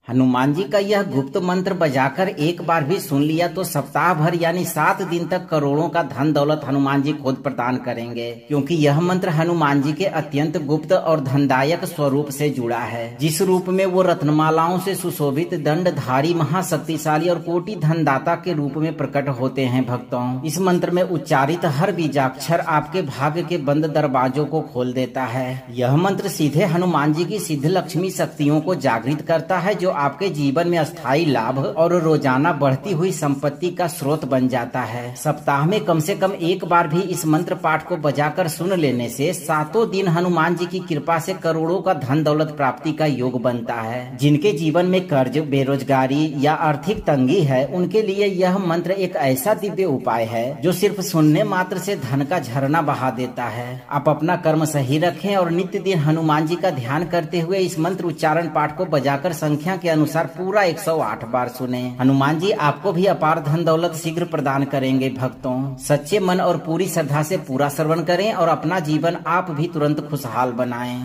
हनुमान जी का यह गुप्त मंत्र बजाकर एक बार भी सुन लिया तो सप्ताह भर यानी 7 दिन तक करोड़ों का धन दौलत हनुमान जी खुद प्रदान करेंगे, क्योंकि यह मंत्र हनुमान जी के अत्यंत गुप्त और धनदायक स्वरूप से जुड़ा है, जिस रूप में वो रत्नमालाओं से सुशोभित दंडधारी महाशक्तिशाली और कोटि धनदाता के रूप में प्रकट होते हैं। भक्तों, इस मंत्र में उच्चारित हर बीजाक्षर आपके भाग्य के बंद दरवाजों को खोल देता है। यह मंत्र सीधे हनुमान जी की सिद्ध लक्ष्मी शक्तियों को जागृत करता है, जो आपके जीवन में अस्थायी लाभ और रोजाना बढ़ती हुई संपत्ति का स्रोत बन जाता है। सप्ताह में कम से कम एक बार भी इस मंत्र पाठ को बजाकर सुन लेने से 7 दिन हनुमान जी की कृपा से करोड़ों का धन दौलत प्राप्ति का योग बनता है। जिनके जीवन में कर्ज, बेरोजगारी या आर्थिक तंगी है, उनके लिए यह मंत्र एक ऐसा दिव्य उपाय है जो सिर्फ सुनने मात्र से धन का झरना बहा देता है। आप अपना कर्म सही रखें और नित्य दिन हनुमान जी का ध्यान करते हुए इस मंत्र उच्चारण पाठ को बजाकर संख्या के अनुसार पूरा 108 बार सुने। हनुमान जी आपको भी अपार धन दौलत शीघ्र प्रदान करेंगे। भक्तों, सच्चे मन और पूरी श्रद्धा से पूरा श्रवण करें और अपना जीवन आप भी तुरंत खुशहाल बनाएं।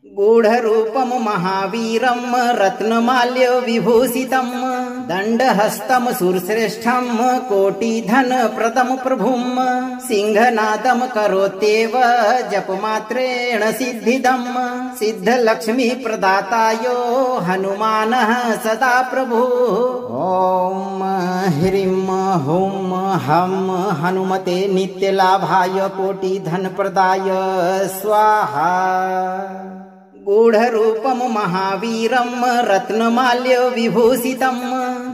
गूढ़ रूपम महावीरम रत्नमाल्य विभूषितम दंडहस्तम सुरश्रेष्ठम कोटि धन प्रदम प्रभुम सिंहनादम करोत्येव जपमात्रेण सिद्धिदम सिद्ध लक्ष्मी प्रदातायो हनुमान सदा प्रभु। ओम ह्रीं हुम हम हनुमते नित्यलाभाय कोटि धन प्रदाय स्वाहा। गूढ़ रूपम महावीरम रत्नमाल्य विभूषितम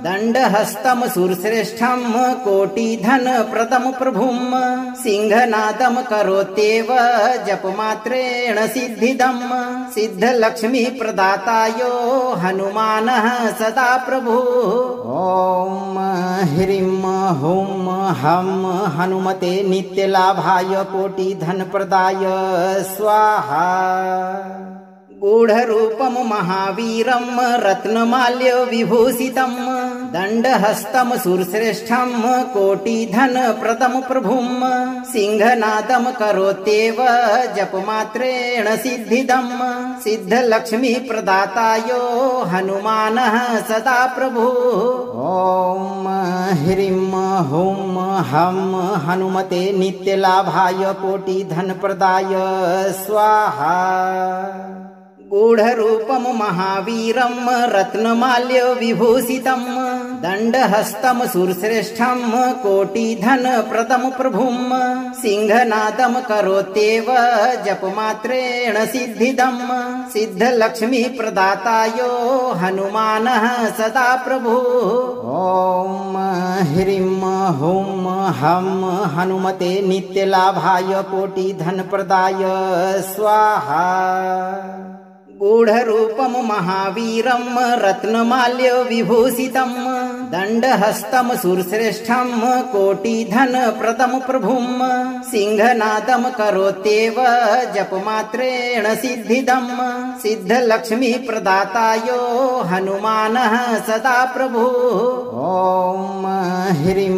दंडहस्तम सुरश्रेष्ठम कोटि धन प्रदम प्रभुम सिंहनादम करोत्येव जपमात्रेण सिद्धिदम सिद्ध लक्ष्मी प्रदातायो हनुमान सदा प्रभु। ओम ह्रीं हुम हम हनुमते नित्यलाभाय कोटि धन प्रदाय स्वाहा। गूढ़ रूपम महावीरम रत्नमाल्य विभूषितम दंडहस्तम सुरश्रेष्ठम कोटि धन प्रदम प्रभुम सिंहनादम करोत्येव जपमात्रेण सिद्धिदम सिद्ध लक्ष्मी प्रदातायो हनुमान सदा प्रभु। ओम ह्रीं हुम हम हनुमते नित्यलाभाय कोटि धन प्रदाय स्वाहा। गूढ़ रूपम महावीरम रत्नमाल्य विभूषितम दंडहस्तम सुरश्रेष्ठम कोटि धन प्रदम प्रभुम सिंहनादम करोत्येव जपमात्रेण सिद्धिदम सिद्ध लक्ष्मी प्रदातायो हनुमान सदा प्रभु। ओम ह्रीं हुम हम हनुमते नित्यलाभाय कोटि धन प्रदाय स्वाहा। गूढ़ रूपम महावीरम रत्नमाल्य विभूषितम दंडहस्तम सुरश्रेष्ठम कोटि धन प्रदम प्रभुम सिंहनादम करोत्येव जपमात्रेण सिद्धिदम सिद्ध लक्ष्मी प्रदातायो हनुमान सदा प्रभु। ओम ह्रीं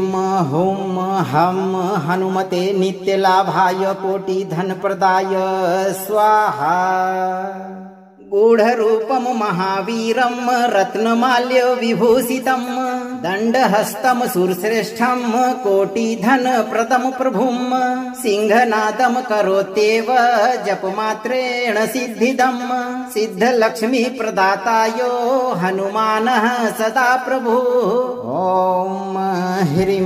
हुम हम हनुमते नित्यलाभाय कोटि धन प्रदाय स्वाहा। गूढ़ रूपम महावीरम रत्नमाल्य विभूषितम दंडहस्तम सुरश्रेष्ठम कोटि धन प्रदम प्रभुम सिंहनादम करोत्येव जपमात्रेण सिद्धिदम सिद्ध लक्ष्मी प्रदातायो हनुमान सदा प्रभु। ओम ह्रीं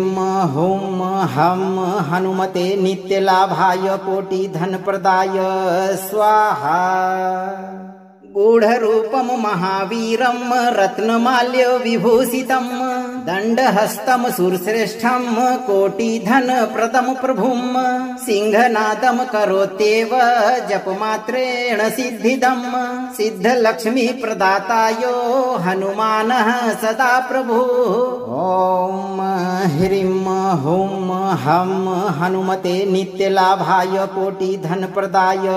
हुम हम हनुमते नित्यलाभाय कोटि धन प्रदाय स्वाहा। गूढ़ रूपम महावीरम रत्नमाल्य विभूषितम दंडहस्तम सुरश्रेष्ठम कोटि धन प्रदम प्रभुम सिंहनादम करोत्येव जपमात्रेण सिद्धिदम सिद्ध लक्ष्मी प्रदातायो हनुमान सदा प्रभु। ओम ह्रीं हुम हम हनुमते नित्यलाभाय कोटि धन प्रदाय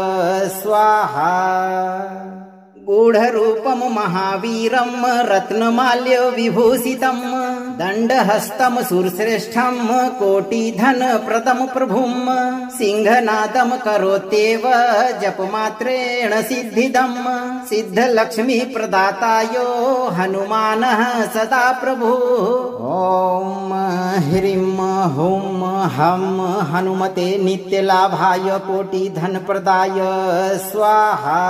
स्वाहा। गूढरूपं महावीरं रत्नमाल्य विभूषितं दण्डहस्तं सुरश्रेष्ठं कोटिधनप्रदं प्रभुं सिंहनादं करोत्येव जपमात्रेण सिद्धिदं सिद्धलक्ष्मी प्रदातायो हनुमानः सदा प्रभु। ॐ ह्रीं हुं हं हनुमते नित्यलाभाय कोटिधनप्रदाय स्वाहा।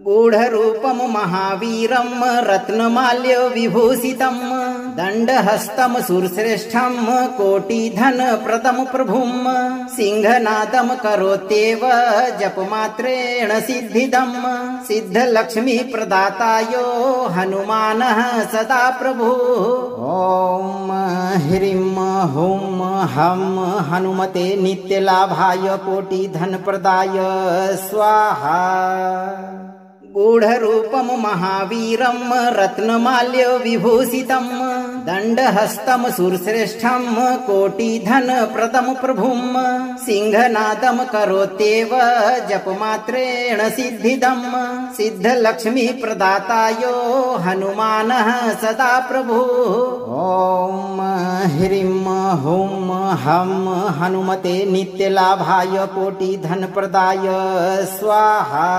गूढरूपं महावीरं रत्नमाल्य विभूषितं दण्डहस्तं सुरश्रेष्ठं कोटिधनप्रदं प्रभुं सिंहनादं करोत्येव जपमात्रेण सिद्धिदं सिद्धलक्ष्मी प्रदातायो हनुमानः सदा प्रभु। ॐ ह्रीं हुं हं हनुमते नित्यलाभाय कोटिधनप्रदाय स्वाहा। गूढरूपं महावीरं रत्नमाल्य विभूषितं दण्डहस्तं सुरश्रेष्ठं कोटिधनप्रदं प्रभुं सिंहनादं करोत्येव जपमात्रेण सिद्धिदं सिद्धलक्ष्मी प्रदातायो हनुमानः सदा प्रभु। ॐ ह्रीं हुं हं हनुमते नित्यलाभाय कोटिधनप्रदाय स्वाहा।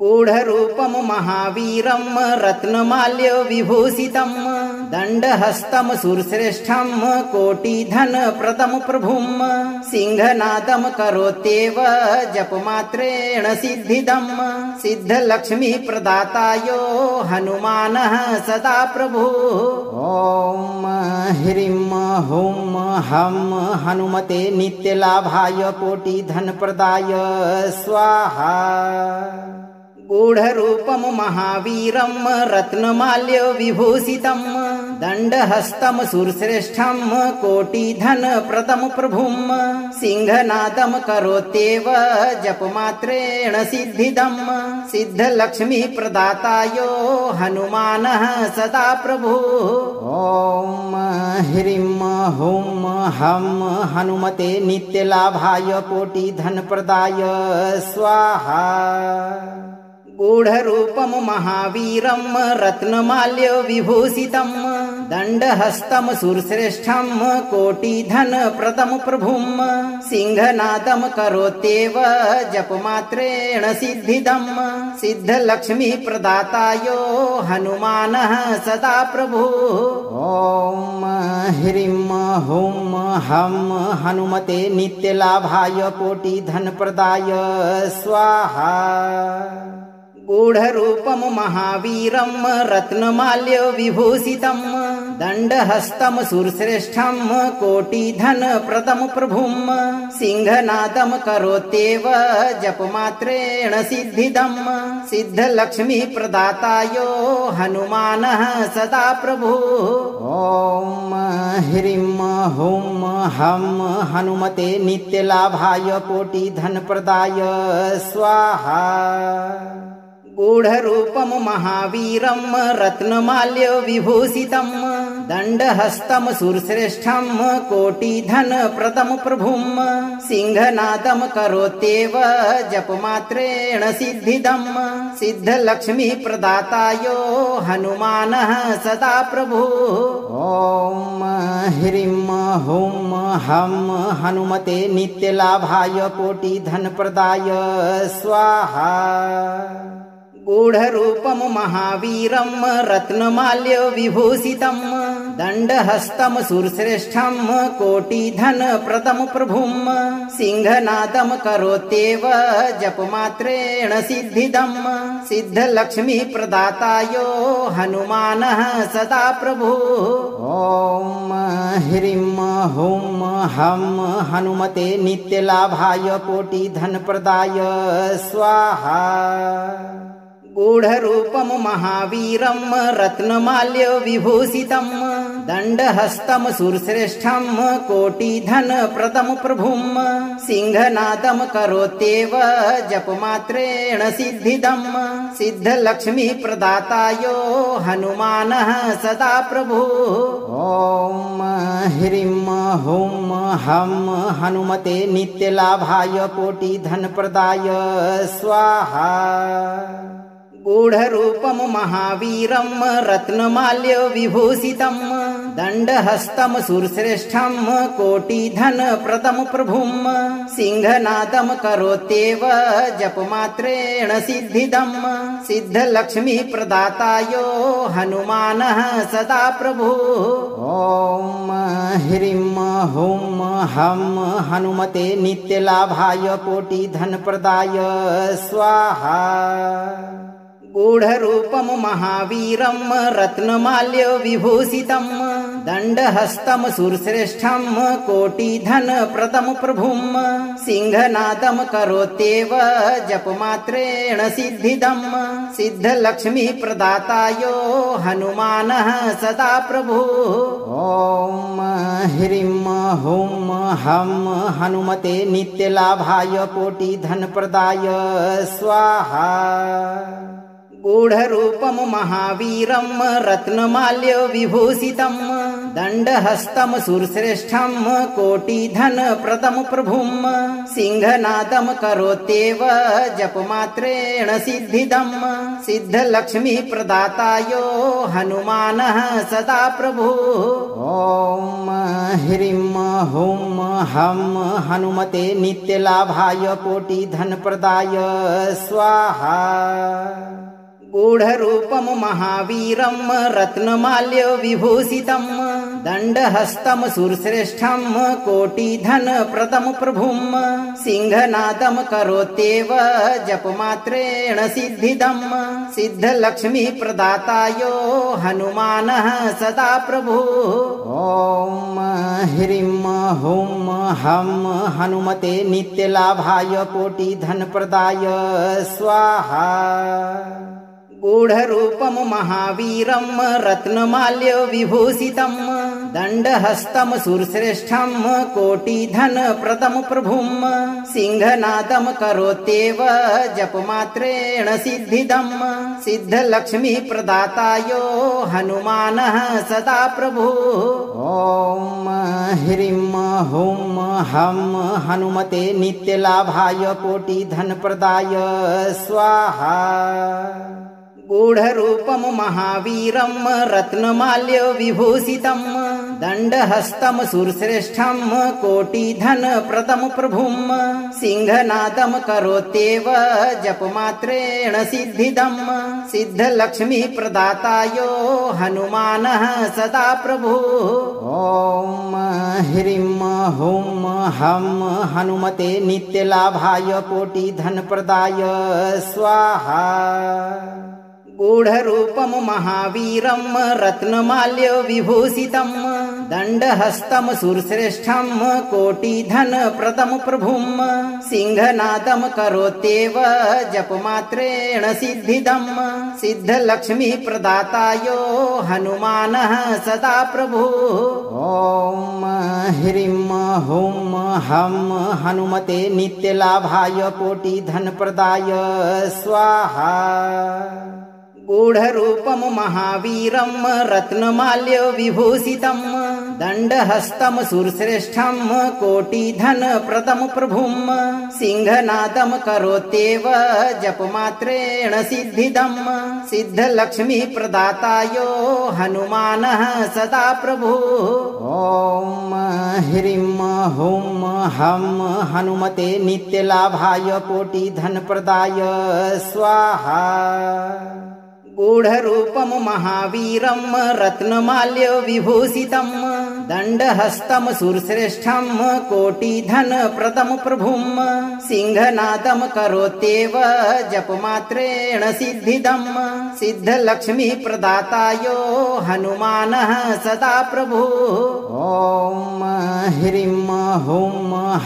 गूढरूपं महावीरं रत्नमाल्य विभूषितं दण्डहस्तं सुरश्रेष्ठं कोटिधनप्रदं प्रभुं सिंहनादं करोत्येव जपमात्रेण सिद्धिदं सिद्धलक्ष्मी प्रदातायो हनुमानः सदा प्रभु। ॐ ह्रीं हुं हं हनुमते नित्यलाभाय कोटिधनप्रदाय स्वाहा। गूढरूपं महावीरं रत्नमाल्य विभूषितं दण्डहस्तं सुरश्रेष्ठं कोटिधनप्रदं प्रभुं सिंहनादं करोत्येव जपमात्रेण सिद्धिदं सिद्धलक्ष्मी प्रदातायो हनुमानः सदा प्रभु। ॐ ह्रीं हुं हं हनुमते नित्यलाभाय कोटिधनप्रदाय स्वाहा। गूढरूपं महावीरं रत्नमाल्य विभूषितं दण्डहस्तं सुरश्रेष्ठं कोटिधनप्रदं प्रभुं सिंहनादं करोत्येव जपमात्रेण सिद्धिदं सिद्धलक्ष्मी प्रदातायो हनुमानः सदा प्रभु। ॐ ह्रीं हुं हं हनुमते नित्यलाभाय कोटिधनप्रदाय स्वाहा। गूढरूपं महावीरं रत्नमाल्य विभूषितं दण्डहस्तं सुरश्रेष्ठं कोटिधनप्रदं प्रभुं सिंहनादं करोत्येव जपमात्रेण सिद्धिदं सिद्धलक्ष्मी प्रदातायो हनुमानः सदा प्रभु। ॐ ह्रीं हुं हं हनुमते नित्यलाभाय कोटिधनप्रदाय स्वाहा। गूढरूपं महावीरं रत्नमाल्य विभूषितं दण्डहस्तं सुरश्रेष्ठं कोटिधनप्रदं प्रभुं सिंहनादं करोत्येव जपमात्रेण सिद्धिदं सिद्धलक्ष्मी प्रदातायो हनुमानः सदा प्रभु। ॐ ह्रीं हुं हं हनुमते नित्यलाभाय कोटिधनप्रदाय स्वाहा। गूढरूपं महावीरं रत्नमाल्य विभूषितं दण्डहस्तं सुरश्रेष्ठं कोटिधनप्रदं प्रभुं सिंहनादं करोत्येव जपमात्रेण सिद्धिदं सिद्धलक्ष्मी प्रदातायो हनुमानः सदा प्रभु। ॐ ह्रीं हुं हं हनुमते नित्यलाभाय कोटिधनप्रदाय स्वाहा। गूढरूपं महावीरं रत्नमाल्य विभूषितं दण्डहस्तं सुरश्रेष्ठं कोटिधनप्रदं प्रभुं सिंहनादं करोत्येव जपमात्रेण सिद्धिदं सिद्धलक्ष्मी प्रदातायो हनुमानः सदा प्रभु। ॐ ह्रीं हुं हं हनुमते नित्यलाभाय कोटिधनप्रदाय स्वाहा। गूढरूपं महावीरं रत्नमाल्य विभूषितं दण्डहस्तं सुरश्रेष्ठं कोटिधनप्रदं प्रभुं सिंहनादं करोत्येव जपमात्रेण सिद्धिदं सिद्धलक्ष्मी प्रदातायो हनुमानः सदा प्रभु। ॐ ह्रीं हुं हं हनुमते नित्यलाभाय कोटिधनप्रदाय स्वाहा। गूढरूपं महावीरं रत्नमाल्य विभूषितं दण्डहस्तं सुरश्रेष्ठं कोटिधनप्रदं प्रभुं सिंहनादं करोत्येव जपमात्रेण सिद्धिदं सिद्धलक्ष्मी प्रदातायो हनुमानः सदा प्रभु। ॐ ह्रीं हुं हं हनुमते नित्यलाभाय कोटिधनप्रदाय स्वाहा। गूढरूपं महावीरं रत्नमाल्य विभूषितं दण्डहस्तं सुरश्रेष्ठं कोटिधनप्रदं प्रभुं सिंहनादं करोत्येव जपमात्रेण सिद्धिदं सिद्धलक्ष्मी प्रदातायो हनुमानः सदा प्रभु। ॐ ह्रीं हुं हं हनुमते नित्यलाभाय कोटिधनप्रदाय स्वाहा। गूढरूपं महावीरं रत्नमाल्य विभूषितं दण्डहस्तं सुरश्रेष्ठं कोटिधनप्रदं प्रभुं सिंहनादं करोत्येव जपमात्रेण सिद्धिदं सिद्धलक्ष्मी प्रदातायो हनुमानः सदा प्रभु। ॐ ह्रीं हुं हं हनुमते नित्यलाभाय कोटिधनप्रदाय स्वाहा। गूढरूपं महावीरं रत्नमाल्य विभूषितं दण्डहस्तं सुरश्रेष्ठं कोटिधनप्रदं प्रभुं सिंहनादं करोत्येव जपमात्रेण सिद्धिदं सिद्धलक्ष्मी प्रदातायो हनुमानः सदा प्रभु। ॐ ह्रीं हुं हं हनुमते नित्यलाभाय कोटिधनप्रदाय स्वाहा। गूढरूपं महावीरं रत्नमाल्य विभूषितं दण्डहस्तं सुरश्रेष्ठं कोटिधनप्रदं प्रभुं सिंहनादं करोत्येव जपमात्रेण सिद्धिदं सिद्धलक्ष्मी प्रदातायो हनुमानः सदा प्रभु। ॐ ह्रीं हुं हं हनुमते नित्यलाभाय कोटिधनप्रदाय स्वाहा। गूढरूपं महावीरं रत्नमाल्य विभूषितं दण्डहस्तं सुरश्रेष्ठं कोटिधनप्रदं प्रभुं सिंहनादं करोत्येव जपमात्रेण सिद्धिदं सिद्धलक्ष्मी प्रदातायो हनुमानः सदा प्रभु। ॐ ह्रीं हुं हं हनुमते नित्यलाभाय कोटिधनप्रदाय स्वाहा। गूढरूपं महावीरं रत्नमाल्य विभूषितं दण्डहस्तं सुरश्रेष्ठं कोटिधनप्रदं प्रभुं सिंहनादं करोत्येव जपमात्रेण सिद्धिदं सिद्धलक्ष्मी प्रदातायो हनुमानः सदा प्रभु। ॐ ह्रीं हुं हं हनुमते नित्यलाभाय कोटिधनप्रदाय स्वाहा। गूढरूपं महावीरं रत्नमाल्य विभूषितं दण्डहस्तं सुरश्रेष्ठं कोटिधनप्रदं प्रभुं सिंहनादं करोत्येव जपमात्रेण सिद्धिदं सिद्धलक्ष्मी प्रदातायो हनुमानः सदा प्रभु। ॐ ह्रीं हुं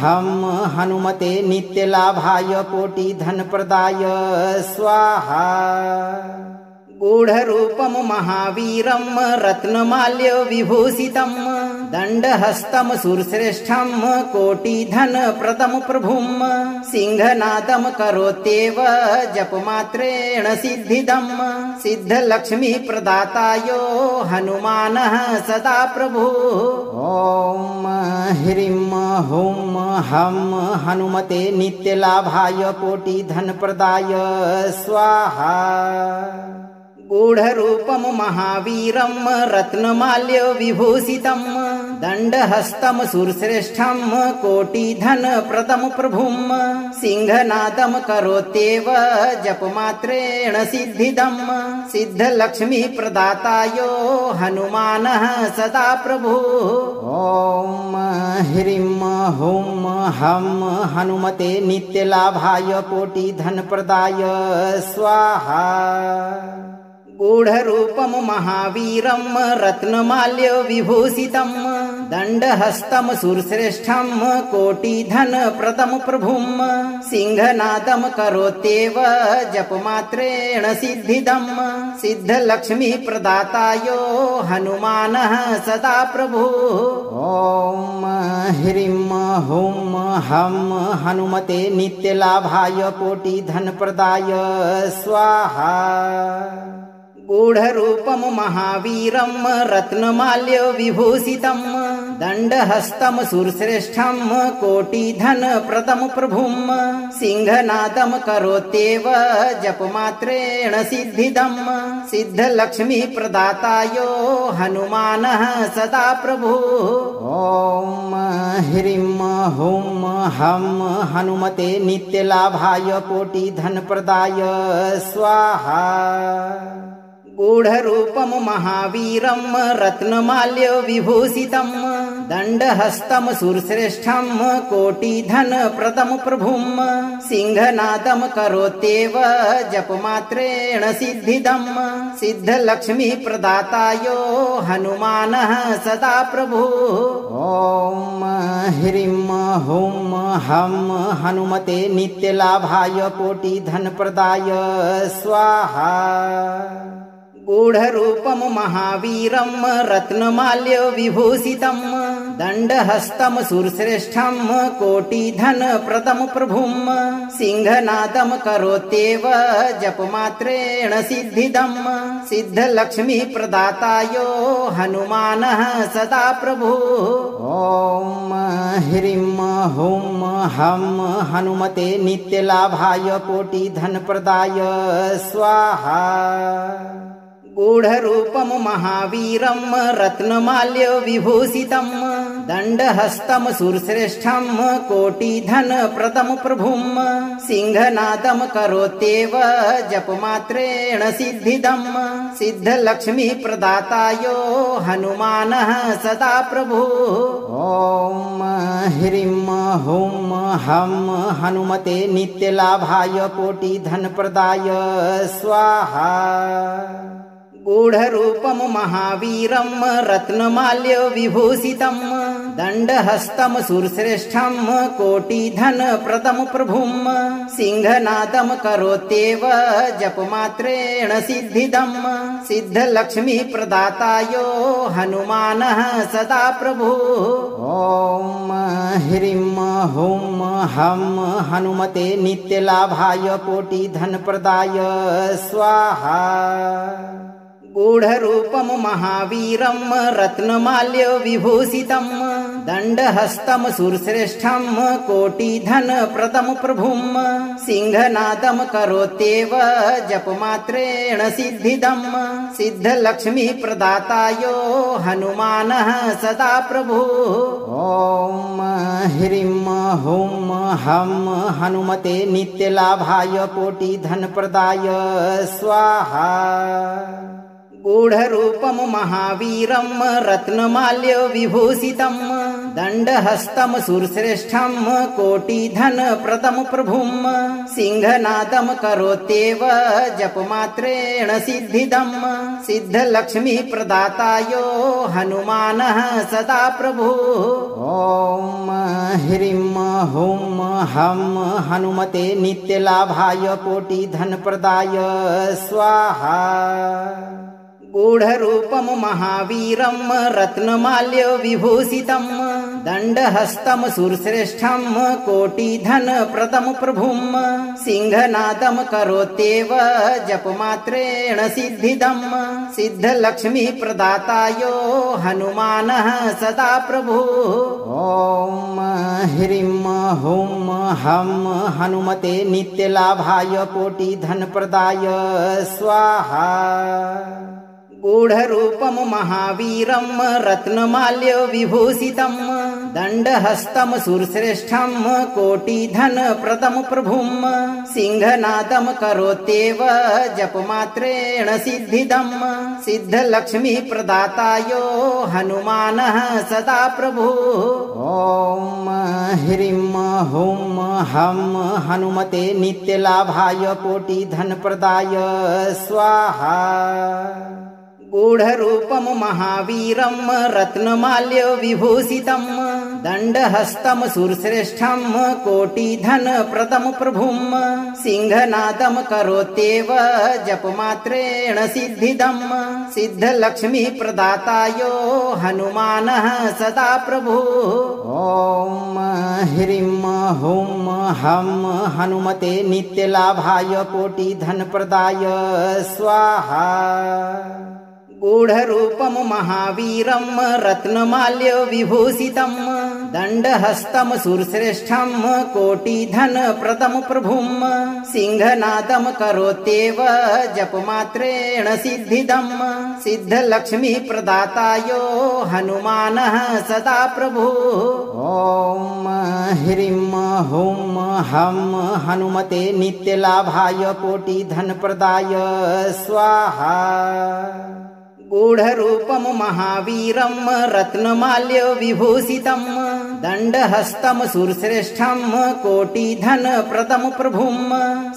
हं हनुमते नित्यलाभाय कोटिधनप्रदाय स्वाहा। गूढरूपं महावीरं रत्नमाल्य विभूषितं दण्डहस्तं सुरश्रेष्ठं कोटिधनप्रदं प्रभुं सिंहनादं करोत्येव जपमात्रेण सिद्धिदं सिद्धलक्ष्मी प्रदातायो हनुमानः सदा प्रभु। ॐ ह्रीं हुं हं हनुमते नित्यलाभाय कोटिधनप्रदाय स्वाहा। गूढरूपं महावीरं रत्नमाल्य विभूषितं दण्डहस्तं सुरश्रेष्ठं कोटिधनप्रदं प्रभुं सिंहनादं करोत्येव जपमात्रेण सिद्धिदं सिद्धलक्ष्मी प्रदातायो हनुमानः सदा प्रभु। ॐ ह्रीं हुं हं हनुमते नित्यलाभाय कोटिधनप्रदाय स्वाहा। गूढरूपं महावीरं रत्नमाल्य विभूषितं दण्डहस्तं सुरश्रेष्ठं कोटिधनप्रदं प्रभुं सिंहनादं करोत्येव जपमात्रेण सिद्धिदं सिद्धलक्ष्मी प्रदातायो हनुमानः सदा प्रभु। ॐ ह्रीं हुं हं हनुमते नित्यलाभाय कोटिधनप्रदाय स्वाहा। गूढरूपं महावीरं रत्नमाल्य विभूषितं दण्डहस्तं सुरश्रेष्ठं कोटिधनप्रदं प्रभुं सिंहनादं करोत्येव जपमात्रेण सिद्धिदं सिद्धलक्ष्मी प्रदातायो हनुमानः सदा प्रभु। ॐ ह्रीं हुं हं हनुमते नित्यलाभाय कोटिधनप्रदाय स्वाहा। गूढरूपं महावीरं रत्नमाल्य विभूषितं दण्डहस्तं सुरश्रेष्ठं कोटिधनप्रदं प्रभुं सिंहनादं करोत्येव जपमात्रेण सिद्धिदं सिद्धलक्ष्मी प्रदातायो हनुमानः सदा प्रभु। ॐ ह्रीं हुं हं हनुमते नित्यलाभाय कोटिधनप्रदाय स्वाहा। गूढरूपं महावीरं रत्नमाल्य विभूषितं दण्डहस्तं सुरश्रेष्ठं कोटिधनप्रदं प्रभुं सिंहनादं करोत्येव जपमात्रेण सिद्धिदं सिद्धलक्ष्मी प्रदातायो हनुमानः सदा प्रभु। ॐ ह्रीं हुं हं हनुमते नित्यलाभाय कोटिधनप्रदाय स्वाहा। गूढरूपं महावीरं रत्नमाल्य विभूषितं दण्डहस्तं सुरश्रेष्ठं कोटिधनप्रदं प्रभुं सिंहनादं करोत्येव जपमात्रेण सिद्धिदं सिद्धलक्ष्मी प्रदातायो हनुमानः सदा प्रभु। ॐ ह्रीं हुं हं हनुमते नित्यलाभाय कोटिधनप्रदाय स्वाहा। गूढरूपं महावीरं रत्नमाल्य विभूषितं दण्डहस्तं सुरश्रेष्ठं कोटिधनप्रदं प्रभुं सिंहनादं करोत्येव जपमात्रेण सिद्धिदं सिद्धलक्ष्मी प्रदातायो हनुमानः सदा प्रभु। ॐ ह्रीं हुं हं हनुमते नित्यलाभाय कोटिधनप्रदाय स्वाहा। गूढरूपं महावीरं रत्नमाल्य विभूषितं दण्डहस्तं सुरश्रेष्ठं कोटिधनप्रदं प्रभुं सिंहनादं करोत्येव जपमात्रेण सिद्धिदं सिद्धलक्ष्मी प्रदातायो हनुमानः सदा प्रभु। ॐ ह्रीं हुं हं हनुमते नित्यलाभाय कोटिधनप्रदाय स्वाहा। गूढरूपं महावीरं रत्नमाल्य विभूषितं दण्डहस्तं सुरश्रेष्ठं कोटिधनप्रदं प्रभुं सिंहनादं करोत्येव जपमात्रेण सिद्धिदं सिद्धलक्ष्मी प्रदातायो हनुमानः सदा प्रभु। ॐ ह्रीं हुं हं हनुमते नित्यलाभाय कोटिधनप्रदाय स्वाहा। गूढरूपं महावीरं रत्नमाल्य विभूषितं दण्डहस्तं सुरश्रेष्ठं कोटिधनप्रदं प्रभुं सिंहनादं करोत्येव जपमात्रेण सिद्धिदं सिद्धलक्ष्मी प्रदातायो हनुमानः सदा प्रभु। ॐ ह्रीं हुं हं हनुमते नित्यलाभाय कोटिधनप्रदाय स्वाहा। गूढरूपं महावीरं रत्नमाल्य विभूषितं दण्डहस्तं सुरश्रेष्ठं कोटिधनप्रदं प्रभुं सिंहनादं करोत्येव जपमात्रेण सिद्धिदं सिद्धलक्ष्मी प्रदातायो हनुमानः सदा प्रभु। ॐ ह्रीं हुं हं हनुमते नित्यलाभाय कोटिधनप्रदाय स्वाहा। गूढरूपं महावीरं रत्नमाल्य विभूषितं दण्डहस्तं सुरश्रेष्ठं कोटिधनप्रदं प्रभुं सिंहनादं करोत्येव जपमात्रेण सिद्धिदं सिद्धलक्ष्मी प्रदातायो हनुमानः सदा प्रभु। ॐ ह्रीं हुं हं हनुमते नित्यलाभाय कोटिधनप्रदाय स्वाहा। गूढरूपं महावीरं रत्नमाल्य विभूषितं दण्डहस्तं सुरश्रेष्ठं कोटिधनप्रदं प्रभुं सिंहनादं करोत्येव जपमात्रेण सिद्धिदं सिद्धलक्ष्मी प्रदातायो हनुमानः सदा प्रभु। ॐ ह्रीं हुं हं हनुमते नित्यलाभाय कोटिधनप्रदाय स्वाहा। गूढरूपं महावीरं रत्नमाल्य विभूषितं दण्डहस्तं सुरश्रेष्ठं कोटिधनप्रदं प्रभुं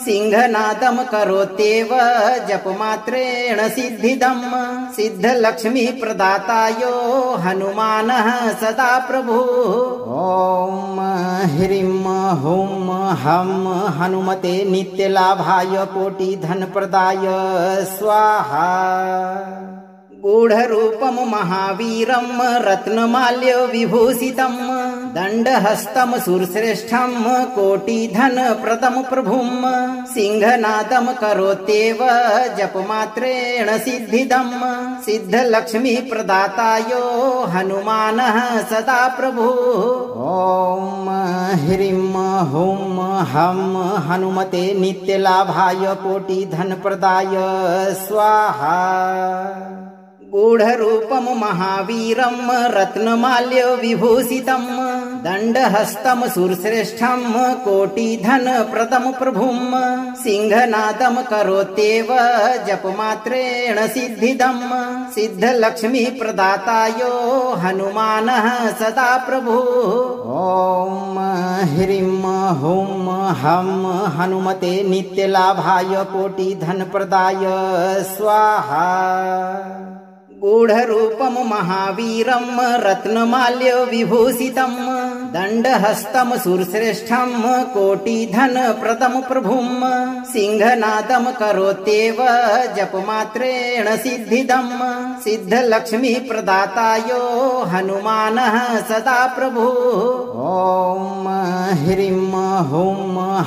सिंहनादं करोत्येव जपमात्रेण सिद्धिदं सिद्धलक्ष्मी प्रदातायो हनुमानः सदा प्रभु। ॐ ह्रीं हुं हं हनुमते नित्यलाभाय कोटिधनप्रदाय स्वाहा। गूढरूपं महावीरं रत्नमाल्य विभूषितं दण्डहस्तं सुरश्रेष्ठं कोटिधनप्रदं प्रभुं सिंहनादं करोत्येव जपमात्रेण सिद्धिदं सिद्धलक्ष्मी प्रदातायो हनुमानः सदा प्रभु। ॐ ह्रीं हुं हं हनुमते नित्यलाभाय कोटिधनप्रदाय स्वाहा। गूढरूपं महावीरं रत्नमाल्य विभूषितं दण्डहस्तं सुरश्रेष्ठं कोटिधनप्रदं प्रभुं सिंहनादं करोत्येव जपमात्रेण सिद्धिदं सिद्धलक्ष्मी प्रदातायो हनुमानः सदा प्रभु। ॐ ह्रीं हुं हं हनुमते नित्यलाभाय कोटिधनप्रदाय स्वाहा। गूढरूपं महावीरं रत्नमाल्य विभूषितं दण्डहस्तं सुरश्रेष्ठं कोटिधनप्रदं प्रभुं सिंहनादं करोत्येव जपमात्रेण सिद्धिदं सिद्धलक्ष्मी प्रदातायो हनुमानः सदा प्रभु। ॐ ह्रीं हुं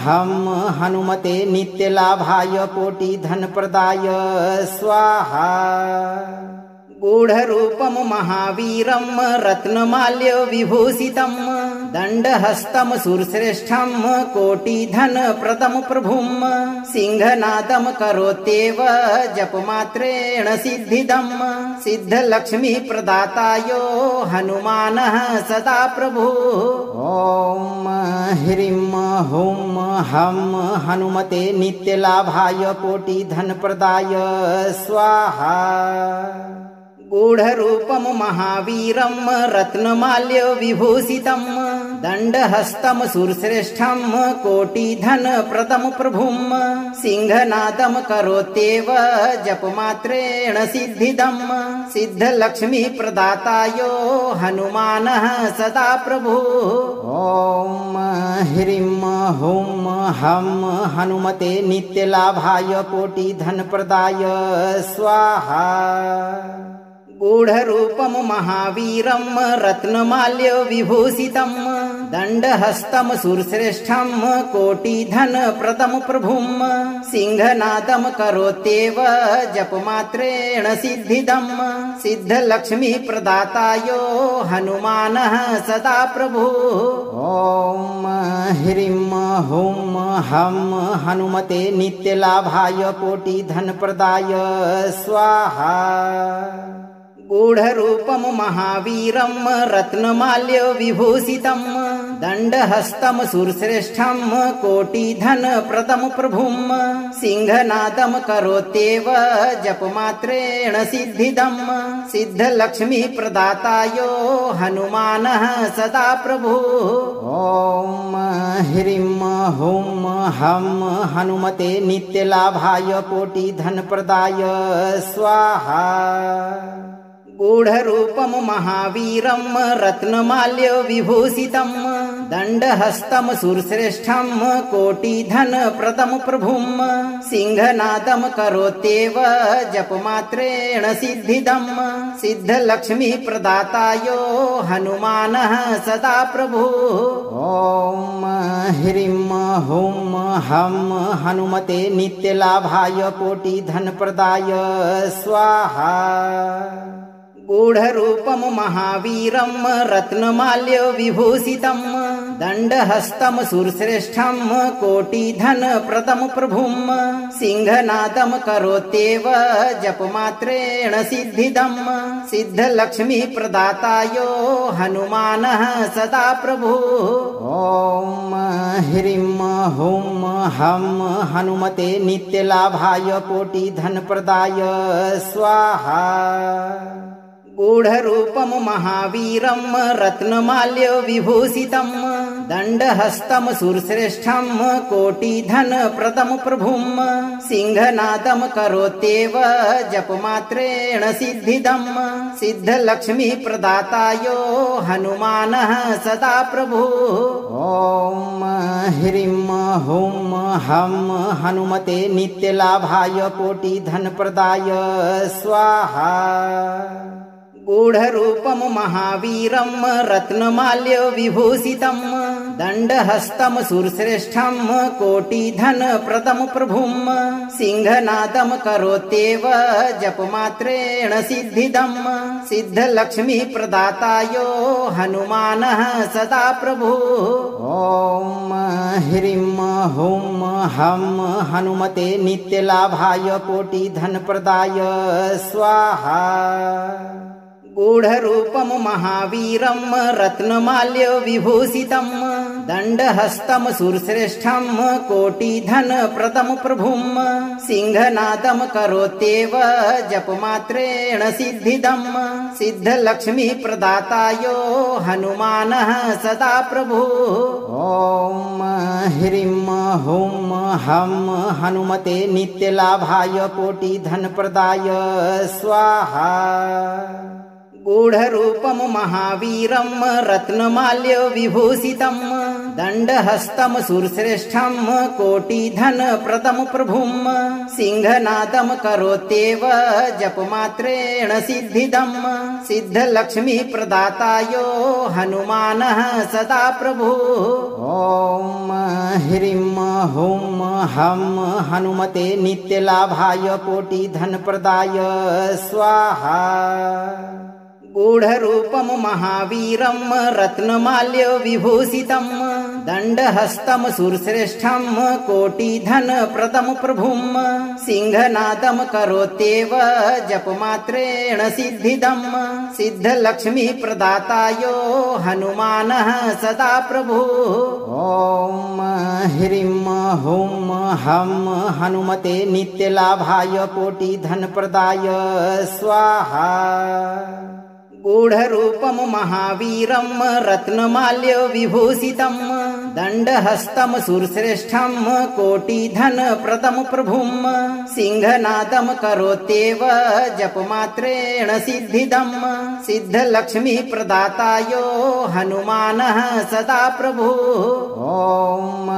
हं हनुमते नित्यलाभाय कोटि धनप्रदाय स्वाहा। गूढरूपं महावीरं रत्नमाल्य विभूषितं दण्डहस्तं सुरश्रेष्ठं कोटिधनप्रदं प्रभुं सिंहनादं करोत्येव जपमात्रेण सिद्धिदं सिद्धलक्ष्मी प्रदातायो हनुमानः सदा प्रभु। ॐ ह्रीं हुं हं हनुमते नित्यलाभाय कोटिधनप्रदाय स्वाहा। गूढरूपं महावीरं रत्नमाल्य विभूषितं दण्डहस्तं सुरश्रेष्ठं कोटिधनप्रदं प्रभुं सिंहनादं करोत्येव जपमात्रेण सिद्धिदं सिद्धलक्ष्मी प्रदातायो हनुमानः सदा प्रभु। ॐ ह्रीं हुं हं हनुमते नित्यलाभाय कोटिधनप्रदाय स्वाहा। गूढरूपं महावीरं रत्नमाल्य विभूषितं दण्डहस्तं सुरश्रेष्ठं कोटिधनप्रदं प्रभुं सिंहनादं करोत्येव जपमात्रेण सिद्धिदं सिद्धलक्ष्मी प्रदातायो हनुमानः सदा प्रभु। ॐ ह्रीं हुं हं हनुमते नित्यलाभाय कोटिधनप्रदाय स्वाहा। गूढरूपं महावीरं रत्नमाल्य विभूषितं दण्डहस्तं सुरश्रेष्ठं कोटिधनप्रदं प्रभुं सिंहनादं करोत्येव जपमात्रेण सिद्धिदं सिद्धलक्ष्मी प्रदातायो हनुमानः सदा प्रभु। ॐ ह्रीं हुं हं हनुमते नित्यलाभाय कोटिधनप्रदाय स्वाहा। गूढरूपं महावीरं रत्नमाल्य विभूषितं दण्डहस्तं सुरश्रेष्ठं कोटिधनप्रदं प्रभुं सिंहनादं करोत्येव जपमात्रेण सिद्धिदं सिद्धलक्ष्मी प्रदातायो हनुमानः सदा प्रभु। ॐ ह्रीं हुं हं हनुमते नित्यलाभाय कोटिधनप्रदाय स्वाहा। गूढरूपं महावीरं रत्नमाल्य विभूषितं दण्डहस्तं सुरश्रेष्ठं कोटिधनप्रदं प्रभुं सिंहनादं करोत्येव जपमात्रेण सिद्धिदं सिद्धलक्ष्मी प्रदातायो हनुमानः सदा प्रभु। ॐ ह्रीं हुं हं हनुमते नित्यलाभाय कोटिधनप्रदाय स्वाहा। गूढरूपं महावीरं रत्नमाल्य विभूषितं दण्डहस्तं सुरश्रेष्ठं कोटिधनप्रदं प्रभुं सिंहनादं करोत्येव जपमात्रेण सिद्धिदं सिद्धलक्ष्मी प्रदातायो हनुमानः सदा प्रभु। ॐ ह्रीं हुं हं हनुमते नित्यलाभाय कोटिधनप्रदाय स्वाहा। गूढरूपं महावीरं रत्नमाल्य विभूषितं दण्डहस्तं सुरश्रेष्ठं कोटिधनप्रदं प्रभुं सिंहनादं करोत्येव जपमात्रेण सिद्धिदं सिद्धलक्ष्मी प्रदातायो हनुमानः सदा प्रभु। ॐ ह्रीं हुं हं हनुमते नित्यलाभाय कोटिधनप्रदाय स्वाहा। गूढरूपं महावीरं रत्नमाल्य विभूषितं दण्डहस्तं सुरश्रेष्ठं कोटिधनप्रदं प्रभुं सिंहनादं करोत्येव जपमात्रेण सिद्धिदं सिद्धलक्ष्मी प्रदातायो हनुमानः सदा प्रभु। ॐ ह्रीं हुं हं हनुमते नित्यलाभाय कोटिधनप्रदाय स्वाहा। गूढरूपं महावीरं रत्नमाल्य विभूषितं दण्डहस्तं सुरश्रेष्ठं कोटिधनप्रदं प्रभुं सिंहनादं करोत्येव जपमात्रेण सिद्धिदं सिद्धलक्ष्मी प्रदातायो हनुमानः सदा प्रभु। ॐ ह्रीं हुं हं हनुमते नित्यलाभाय कोटिधनप्रदाय स्वाहा। गूढरूपं महावीरं रत्नमाल्य विभूषितं दण्डहस्तं सुरश्रेष्ठं कोटिधनप्रदं प्रभुं सिंहनादं करोत्येव जपमात्रेण सिद्धिदं सिद्धलक्ष्मी प्रदातायो हनुमानः सदा प्रभु। ॐ ह्रीं हुं हं हनुमते नित्यलाभाय कोटिधनप्रदाय स्वाहा। गूढरूपं महावीरं रत्नमाल्य विभूषितं दण्डहस्तं सुरश्रेष्ठं कोटिधनप्रदं प्रभुं सिंहनादं करोत्येव जपमात्रेण सिद्धिदं सिद्धलक्ष्मी प्रदातायो हनुमानः सदा प्रभु। ॐ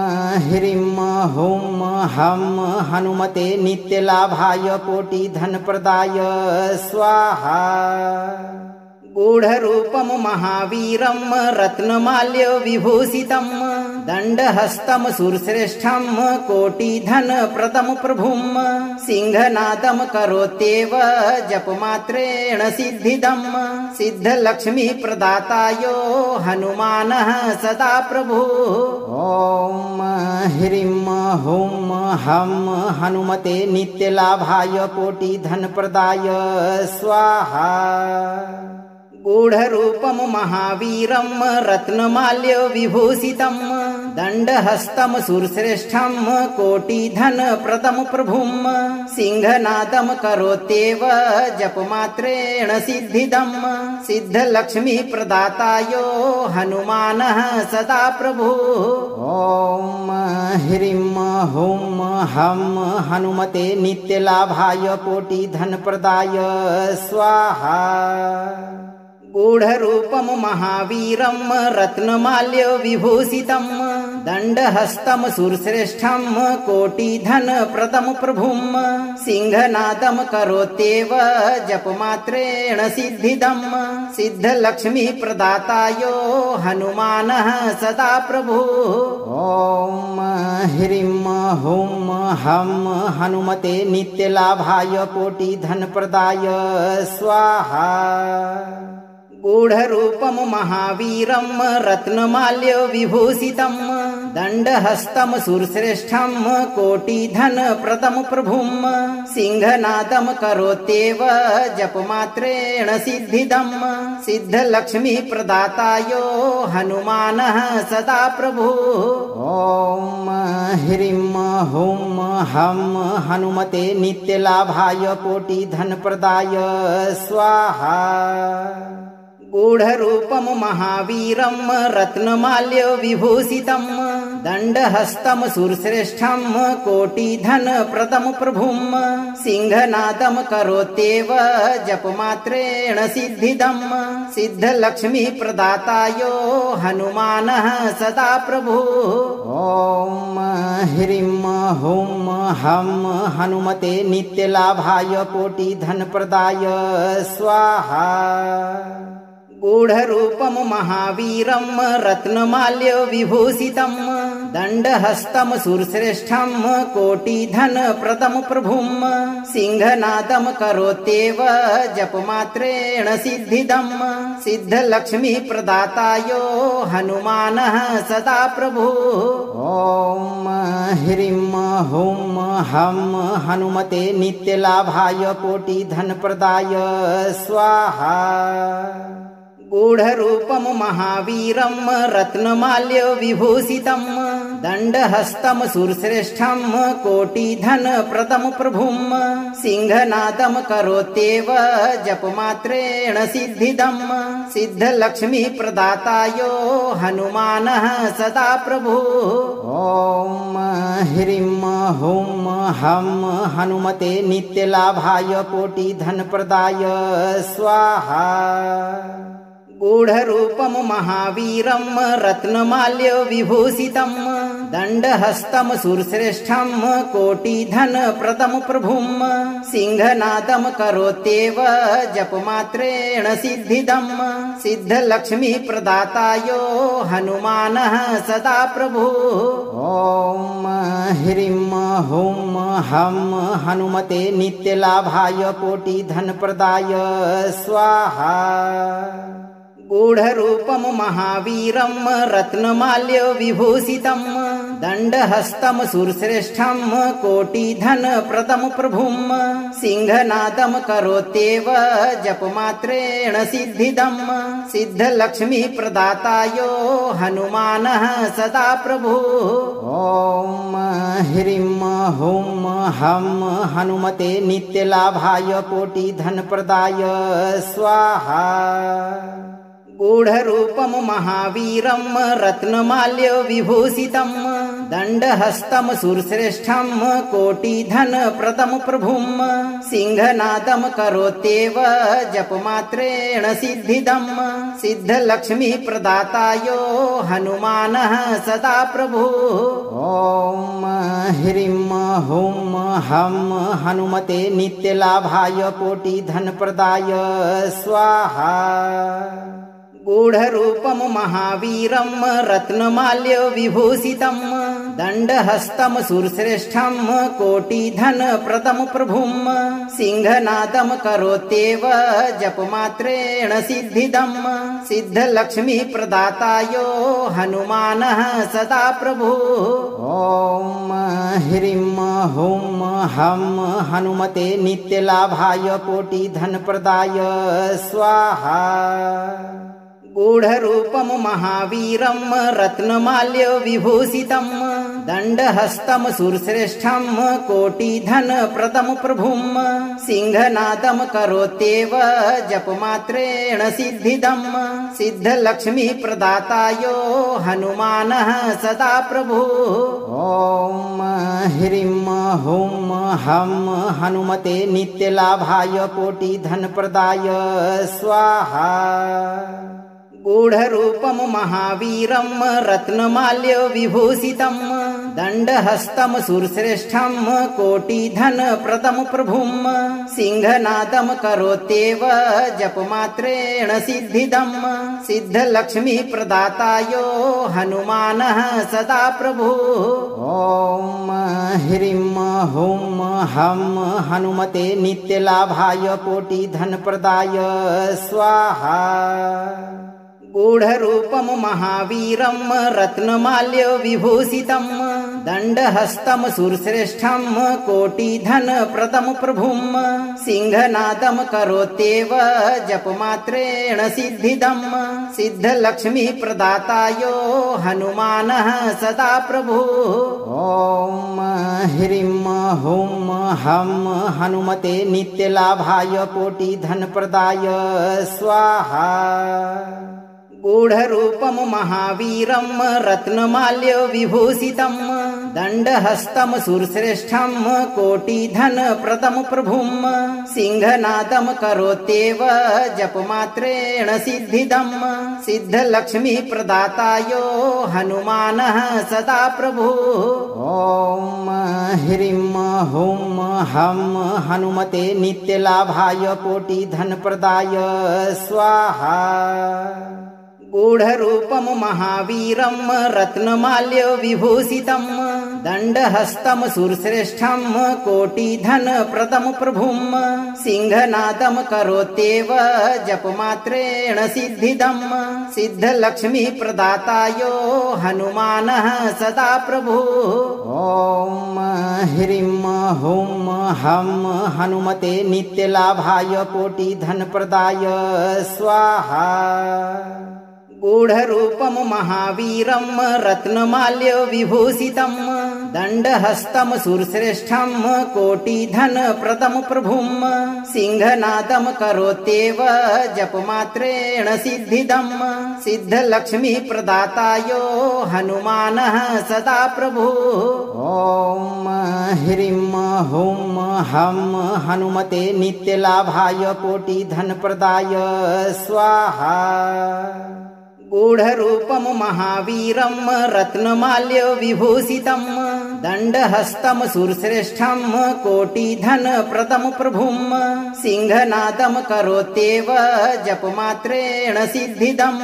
ह्रीं हुं हं हनुमते नित्यलाभाय कोटिधनप्रदाय स्वाहा। गूढरूपं महावीरं रत्नमाल्य विभूषितं दण्डहस्तं सुरश्रेष्ठं कोटिधनप्रदं प्रभुं सिंहनादं करोत्येव जपमात्रेण सिद्धिदं सिद्धलक्ष्मी प्रदातायो हनुमानः सदा प्रभु। ॐ ह्रीं हुं हं हनुमते नित्यलाभाय कोटिधनप्रदाय स्वाहा। गूढरूपं महावीरं रत्नमाल्य विभूषितं दण्डहस्तं सुरश्रेष्ठं कोटिधनप्रदं प्रभुं सिंहनादं करोत्येव जपमात्रेण सिद्धिदं सिद्धलक्ष्मी प्रदातायो हनुमानः सदा प्रभु। ॐ ह्रीं हुं हं हनुमते नित्यलाभाय कोटिधनप्रदाय स्वाहा। गूढरूपं महावीरं रत्नमाल्य विभूषितं दण्डहस्तं सुरश्रेष्ठं कोटिधनप्रदं प्रभुं सिंहनादं करोत्येव जपमात्रेण सिद्धिदं सिद्धलक्ष्मी प्रदातायो हनुमानः सदा प्रभु। ॐ ह्रीं हुं हं हनुमते नित्यलाभाय कोटिधनप्रदाय स्वाहा। गूढरूपं महावीरं रत्नमाल्य विभूषितं दण्डहस्तं सुरश्रेष्ठं कोटिधनप्रदं प्रभुं सिंहनादं करोत्येव जपमात्रेण सिद्धिदं सिद्धलक्ष्मी प्रदातायो हनुमानः सदा प्रभु। ॐ ह्रीं हुं हं हनुमते नित्यलाभाय कोटिधनप्रदाय स्वाहा। गूढरूपं महावीरं रत्नमाल्य विभूषितं दण्डहस्तं सुरश्रेष्ठं कोटिधनप्रदं प्रभुं सिंहनादं करोत्येव जपमात्रेण सिद्धिदं सिद्धलक्ष्मी प्रदातायो हनुमानः सदा प्रभु। ॐ ह्रीं हुं हं हनुमते नित्यलाभाय कोटिधनप्रदाय स्वाहा। गूढरूपं महावीरं रत्नमाल्य विभूषितं दण्डहस्तं सुरश्रेष्ठं कोटिधनप्रदं प्रभुं सिंहनादं करोत्येव जपमात्रेण सिद्धिदं सिद्धलक्ष्मी प्रदातायो हनुमानः सदा प्रभु। ॐ ह्रीं हुं हं हनुमते नित्यलाभाय कोटिधनप्रदाय स्वाहा। गूढरूपं महावीरं रत्नमाल्य विभूषितं दण्डहस्तं सुरश्रेष्ठं कोटिधनप्रदं प्रभुं सिंहनादं करोत्येव जपमात्रेण सिद्धिदं सिद्धलक्ष्मी प्रदातायो हनुमानः सदा प्रभु। ॐ ह्रीं हुं हं हनुमते नित्यलाभाय कोटिधनप्रदाय स्वाहा। गूढरूपं महावीरं रत्नमाल्य विभूषितं दण्डहस्तं सुरश्रेष्ठं कोटिधनप्रदं प्रभुं सिंहनादं करोत्येव जपमात्रेण सिद्धिदं सिद्धलक्ष्मी प्रदातायो हनुमानः सदा प्रभु। ॐ ह्रीं हुं हं हनुमते नित्यलाभाय कोटिधनप्रदाय स्वाहा। गूढरूपं महावीरं रत्नमाल्य विभूषितं दण्डहस्तं सुरश्रेष्ठं कोटिधनप्रदं प्रभुं सिंहनादं करोत्येव जपमात्रेण सिद्धिदं सिद्धलक्ष्मी प्रदातायो हनुमानः सदा प्रभु। ॐ ह्रीं हुं हं हनुमते नित्यलाभाय कोटिधनप्रदाय स्वाहा। गूढरूपं महावीरं रत्नमाल्य विभूषितं दण्डहस्तं सुरश्रेष्ठं कोटिधनप्रदं प्रभुं सिंहनादं करोत्येव जपमात्रेण सिद्धिदं सिद्धलक्ष्मी प्रदातायो हनुमानः सदा प्रभु। ॐ ह्रीं हुं हं हनुमते नित्यलाभाय कोटिधनप्रदाय स्वाहा। गूढरूपं महावीरं रत्नमाल्य विभूषितं दण्डहस्तं सुरश्रेष्ठं कोटिधनप्रदं प्रभुं सिंहनादं करोत्येव जपमात्रेण सिद्धिदं सिद्धलक्ष्मी प्रदातायो हनुमानः सदा प्रभु। ॐ ह्रीं हुं हं हनुमते नित्यलाभाय कोटिधनप्रदाय स्वाहा। गूढरूपं महावीरं रत्नमाल्य विभूषितं दण्डहस्तं सुरश्रेष्ठं कोटिधनप्रदं प्रभुं सिंहनादं करोत्येव जपमात्रेण सिद्धिदं सिद्धलक्ष्मी प्रदातायो हनुमानः सदा प्रभु। ॐ ह्रीं हुं हं हनुमते नित्यलाभाय कोटिधनप्रदाय स्वाहा। गूढरूपं महावीरं रत्नमाल्य विभूषितं दण्डहस्तं सुरश्रेष्ठं कोटिधनप्रदं प्रभुं सिंहनादं करोत्येव जपमात्रेण सिद्धिदं सिद्धलक्ष्मी प्रदातायो हनुमानः सदा प्रभु। ॐ ह्रीं हुं हं हनुमते नित्यलाभाय कोटिधनप्रदाय स्वाहा। गूढरूपं महावीरं रत्नमाल्य विभूषितं दण्डहस्तं सुरश्रेष्ठं कोटिधनप्रदं प्रभुं सिंहनादं करोत्येव जपमात्रेण सिद्धिदं सिद्धलक्ष्मी प्रदातायो हनुमानः सदा प्रभु। ॐ ह्रीं हुं हं हनुमते नित्यलाभाय कोटिधनप्रदाय स्वाहा। गूढरूपं महावीरं रत्नमाल्य विभूषितं दण्डहस्तं सुरश्रेष्ठं कोटिधनप्रदं प्रभुं सिंहनादं करोत्येव जपमात्रेण सिद्धिदं सिद्धलक्ष्मी प्रदातायो हनुमानः सदा प्रभु। ॐ ह्रीं हुं हं हनुमते नित्यलाभाय कोटिधनप्रदाय स्वाहा। गूढरूपं महावीरं रत्नमाल्य विभूषितं दण्डहस्तं सुरश्रेष्ठं कोटिधनप्रदं प्रभुं सिंहनादं करोत्येव जपमात्रेण सिद्धिदं सिद्धलक्ष्मी प्रदातायो हनुमानः सदा प्रभु। ॐ ह्रीं हुं हं हनुमते नित्यलाभाय कोटिधनप्रदाय स्वाहा। गूढरूपं महावीरं रत्नमाल्य विभूषितं दण्डहस्तं सुरश्रेष्ठं कोटिधनप्रदं प्रभुं सिंहनादं करोत्येव जपमात्रेण सिद्धिदं सिद्धलक्ष्मी प्रदातायो हनुमानः सदा प्रभु। ॐ ह्रीं हुं हं हनुमते नित्यलाभाय कोटिधनप्रदाय स्वाहा। गूढरूपं महावीरं रत्नमाल्य विभूषितं दण्डहस्तं सुरश्रेष्ठं कोटिधनप्रदं प्रभुं सिंहनादं करोत्येव जपमात्रेण सिद्धिदं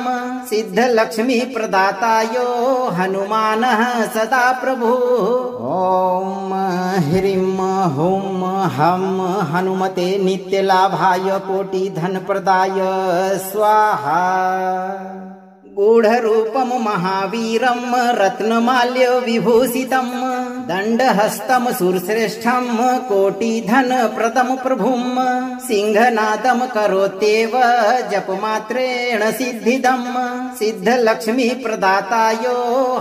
सिद्धलक्ष्मी प्रदातायो हनुमानः सदा प्रभु। ॐ ह्रीं हुं हं हनुमते नित्यलाभाय कोटिधनप्रदाय स्वाहा। गूढरूपं महावीरं रत्नमाल्य विभूषितं दण्डहस्तं सुरश्रेष्ठं कोटिधनप्रदं प्रभुं सिंहनादं करोत्येव जपमात्रेण सिद्धिदं सिद्धलक्ष्मी प्रदातायो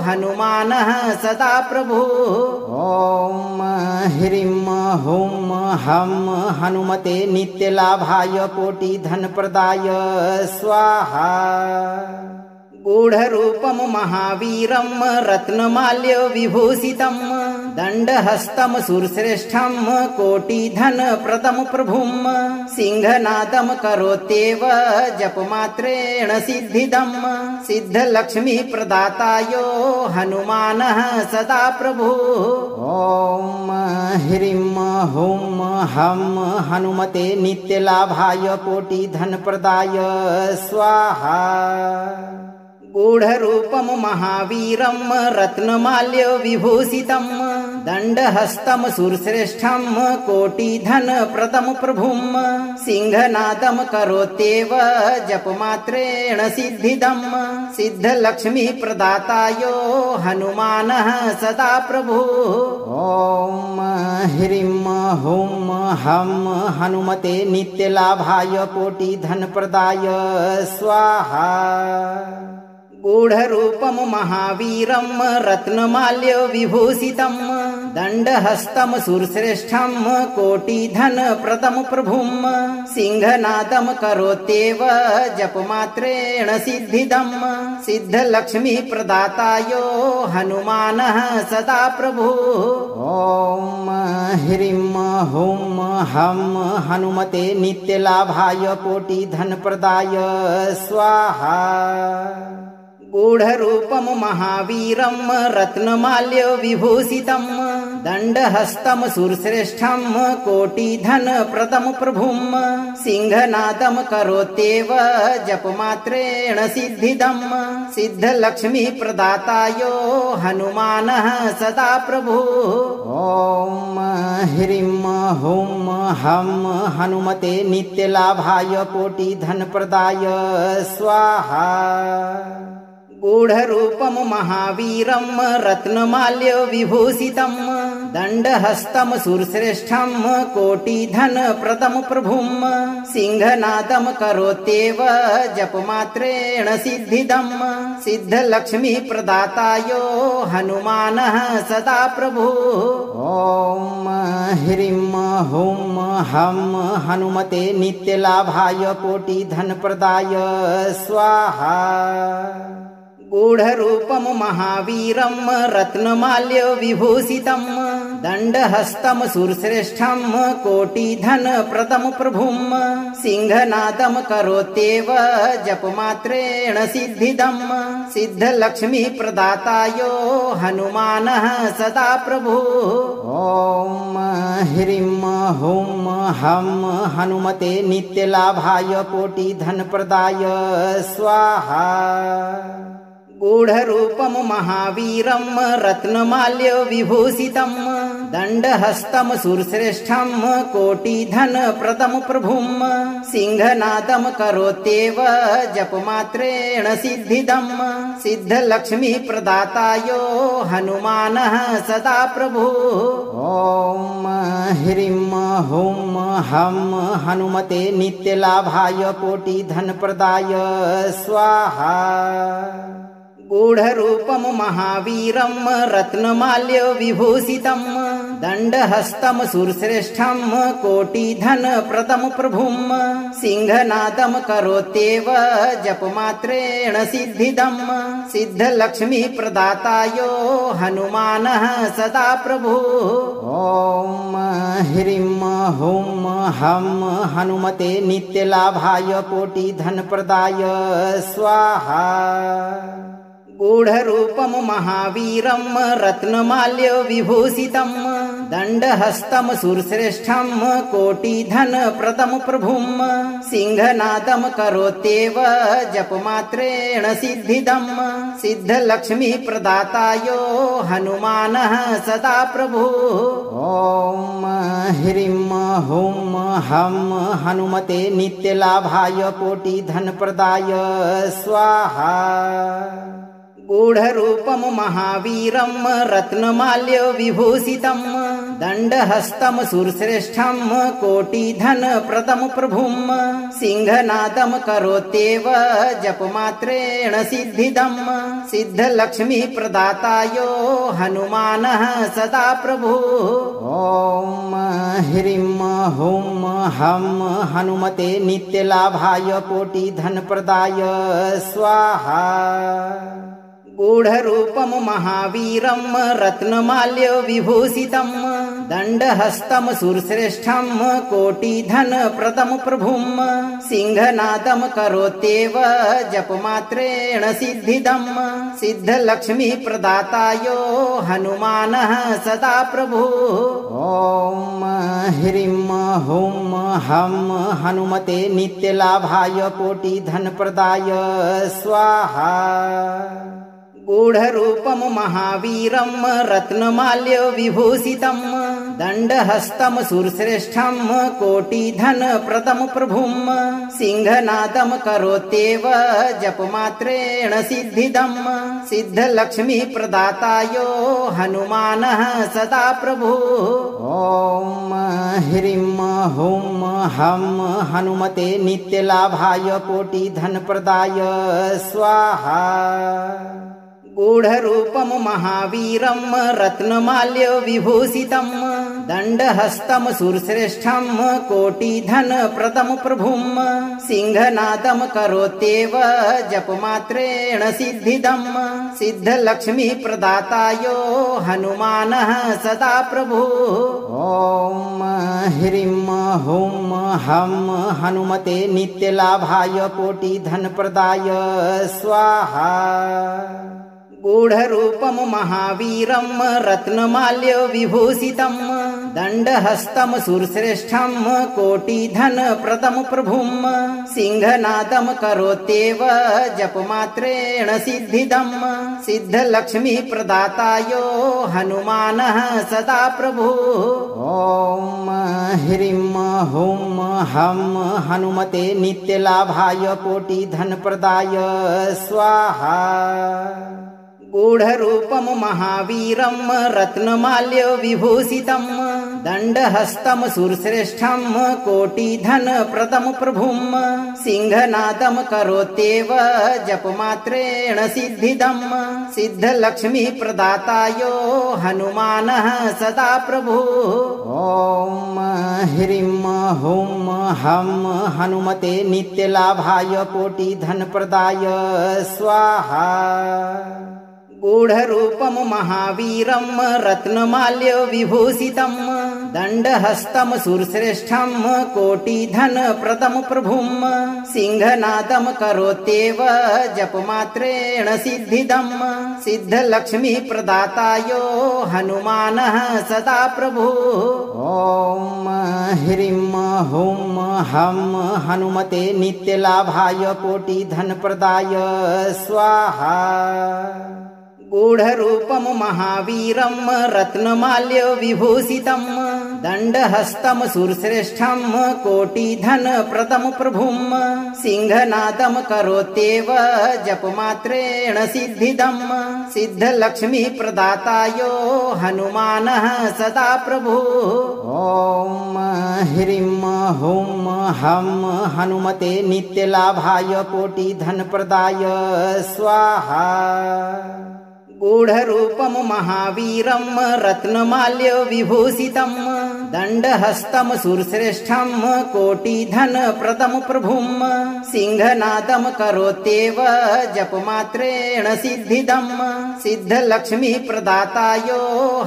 हनुमानः सदा प्रभु। ॐ ह्रीं हुं हं हनुमते नित्यलाभाय कोटिधनप्रदाय स्वाहा। गूढरूपं महावीरं रत्नमाल्य विभूषितं दण्डहस्तं सुरश्रेष्ठं कोटिधनप्रदं प्रभुं सिंहनादं करोत्येव जपमात्रेण सिद्धिदं सिद्धलक्ष्मी प्रदातायो हनुमानः सदा प्रभु। ॐ ह्रीं हुं हं हनुमते नित्यलाभाय कोटिधनप्रदाय स्वाहा। गूढरूपं महावीरं रत्नमाल्य विभूषितं दण्डहस्तं सुरश्रेष्ठं कोटिधनप्रदं प्रभुं सिंहनादं करोत्येव जपमात्रेण सिद्धिदं सिद्धलक्ष्मी प्रदातायो हनुमानः सदा प्रभु। ॐ ह्रीं हुं हं हनुमते नित्यलाभाय कोटिधनप्रदाय स्वाहा। गूढरूपं महावीरं रत्नमाल्य विभूषितं दण्डहस्तं सुरश्रेष्ठं कोटिधनप्रदं प्रभुं सिंहनादं करोत्येव जपमात्रेण सिद्धिदं सिद्धलक्ष्मी प्रदातायो हनुमानः सदा प्रभु। ॐ ह्रीं हुं हं हनुमते नित्यलाभाय कोटिधनप्रदाय स्वाहा। गूढरूपं महावीरं रत्नमाल्य विभूषितं दण्डहस्तं सुरश्रेष्ठं कोटिधनप्रदं प्रभुं सिंहनादं करोत्येव जपमात्रेण सिद्धिदं सिद्धलक्ष्मी प्रदातायो हनुमानः सदा प्रभु। ॐ ह्रीं हुं हं हनुमते नित्यलाभाय कोटिधनप्रदाय स्वाहा। गूढरूपं महावीरं रत्नमाल्य विभूषितं दण्डहस्तं सुरश्रेष्ठं कोटिधनप्रदं प्रभुं सिंहनादं करोत्येव जपमात्रेण सिद्धिदं सिद्धलक्ष्मी प्रदातायो हनुमानः सदा प्रभु। ॐ ह्रीं हुं हं हनुमते नित्यलाभाय कोटिधनप्रदाय स्वाहा। गूढरूपं महावीरं रत्नमाल्य विभूषितं दण्डहस्तं सुरश्रेष्ठं कोटिधनप्रदं प्रभुं सिंहनादं करोत्येव जपमात्रेण सिद्धिदं सिद्धलक्ष्मी प्रदातायो हनुमानः सदा प्रभु। ॐ ह्रीं हुं हं हनुमते नित्यलाभाय कोटिधनप्रदाय स्वाहा। गूढरूपं महावीरं रत्नमाल्य विभूषितं दण्डहस्तं सुरश्रेष्ठं कोटिधनप्रदं प्रभुं सिंहनादं करोत्येव जपमात्रेण सिद्धिदं सिद्धलक्ष्मी प्रदातायो हनुमानः सदा प्रभु। ॐ ह्रीं हुं हं हनुमते नित्यलाभाय कोटिधनप्रदाय स्वाहा। गूढरूपं महावीरं रत्नमाल्य विभूषितं दण्डहस्तं सुरश्रेष्ठं कोटिधनप्रदं प्रभुं सिंहनादं करोत्येव जपमात्रेण सिद्धिदं सिद्धलक्ष्मी प्रदातायो हनुमानः सदा प्रभु। ॐ ह्रीं हुं हं हनुमते नित्यलाभाय कोटिधनप्रदाय स्वाहा। गूढरूपं महावीरं रत्नमाल्य विभूषितं दण्डहस्तं सुरश्रेष्ठं कोटिधनप्रदं प्रभुं सिंहनादं करोत्येव जपमात्रेण सिद्धिदं सिद्धलक्ष्मी प्रदातायो हनुमानः सदा प्रभु। ॐ ह्रीं हुं हं हनुमते नित्यलाभाय कोटिधनप्रदाय स्वाहा। गूढरूपं महावीरं रत्नमाल्य विभूषितं दण्डहस्तं सुरश्रेष्ठं कोटिधनप्रदं प्रभुं सिंहनादं करोत्येव जपमात्रेण सिद्धिदं सिद्धलक्ष्मी प्रदातायो हनुमानः सदा प्रभु। ॐ ह्रीं हुं हं हनुमते नित्यलाभाय कोटिधनप्रदाय स्वाहा। गूढरूपं महावीरं रत्नमाल्य विभूषितं दण्डहस्तं सुरश्रेष्ठं कोटिधनप्रदं प्रभुं सिंहनादं करोत्येव जपमात्रेण सिद्धिदं सिद्धलक्ष्मी प्रदातायो हनुमानः सदा प्रभु। ॐ ह्रीं हुं हं हनुमते नित्यलाभाय कोटिधनप्रदाय स्वाहा। गूढरूपं महावीरं रत्नमाल्य विभूषितं दण्डहस्तं सुरश्रेष्ठं कोटिधनप्रदं प्रभुं सिंहनादं करोत्येव जपमात्रेण सिद्धिदं सिद्धलक्ष्मी प्रदातायो हनुमानः सदा प्रभु। ॐ ह्रीं हुं हं हनुमते नित्यलाभाय कोटिधनप्रदाय स्वाहा। गूढरूपं महावीरं रत्नमाल्य विभूषितं दण्डहस्तं सुरश्रेष्ठं कोटिधनप्रदं प्रभुं सिंहनादं करोत्येव जपमात्रेण सिद्धिदं सिद्धलक्ष्मी प्रदातायो हनुमानः सदा प्रभु। ॐ ह्रीं हुं हं हनुमते नित्यलाभाय कोटिधनप्रदाय स्वाहा। गूढरूपं महावीरं रत्नमाल्य विभूषितं दण्डहस्तं सुरश्रेष्ठं कोटिधनप्रदं प्रभुं सिंहनादं करोत्येव जपमात्रेण सिद्धिदं सिद्धलक्ष्मी प्रदातायो हनुमानः सदा प्रभु। ॐ ह्रीं हुं हं हनुमते नित्यलाभाय कोटिधनप्रदाय स्वाहा। गूढरूपं महावीरं रत्नमाल्य विभूषितं दण्डहस्तं सुरश्रेष्ठं कोटिधनप्रदं प्रभुं सिंहनादं करोत्येव जपमात्रेण सिद्धिदं सिद्धलक्ष्मी प्रदातायो हनुमानः सदा प्रभु। ॐ ह्रीं हुं हं हनुमते नित्यलाभाय कोटिधनप्रदाय स्वाहा। गूढरूपं महावीरं रत्नमाल्य विभूषितं दण्डहस्तं सुरश्रेष्ठं कोटिधनप्रदं प्रभुं सिंहनादं करोत्येव जपमात्रेण सिद्धिदं सिद्धलक्ष्मी प्रदातायो हनुमानः सदा प्रभु। ॐ ह्रीं हुं हं हनुमते नित्यलाभाय कोटिधनप्रदाय स्वाहा। गूढरूपं महावीरं रत्नमाल्य विभूषितं दण्डहस्तं सुरश्रेष्ठं कोटिधनप्रदं प्रभुं सिंहनादं करोत्येव जपमात्रेण सिद्धिदं सिद्धलक्ष्मी प्रदातायो हनुमानः सदा प्रभु। ॐ ह्रीं हुं हं हनुमते नित्यलाभाय कोटिधनप्रदाय स्वाहा। गूढरूपं महावीरं रत्नमाल्य विभूषितं दण्डहस्तं सुरश्रेष्ठं कोटिधनप्रदं प्रभुं सिंहनादं करोत्येव जपमात्रेण सिद्धिदं सिद्धलक्ष्मी प्रदातायो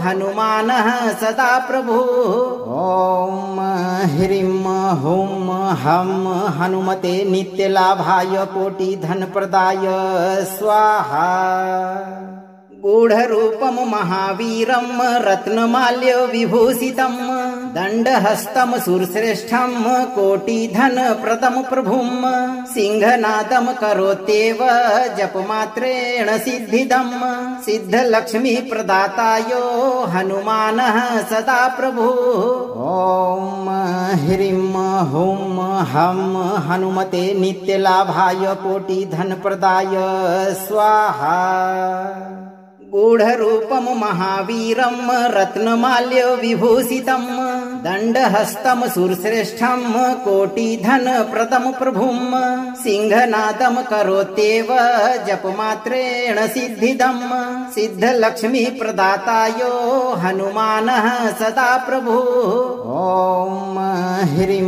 हनुमानः सदा प्रभु। ॐ ह्रीं हुं हं हनुमते नित्यलाभाय कोटिधनप्रदाय स्वाहा। गूढरूपं महावीरं रत्नमाल्य विभूषितं दण्डहस्तं सुरश्रेष्ठं कोटिधनप्रदं प्रभुं सिंहनादं करोत्येव जपमात्रेण सिद्धिदं सिद्धलक्ष्मी प्रदातायो हनुमानः सदा प्रभु। ॐ ह्रीं हुं हं हनुमते नित्यलाभाय कोटिधनप्रदाय स्वाहा। गूढरूपं महावीरं रत्नमाल्य विभूषितं दण्डहस्तं सुरश्रेष्ठं कोटिधनप्रदं प्रभुं सिंहनादं करोत्येव जपमात्रेण सिद्धिदं सिद्धलक्ष्मी प्रदातायो हनुमानः सदा प्रभु। ॐ ह्रीं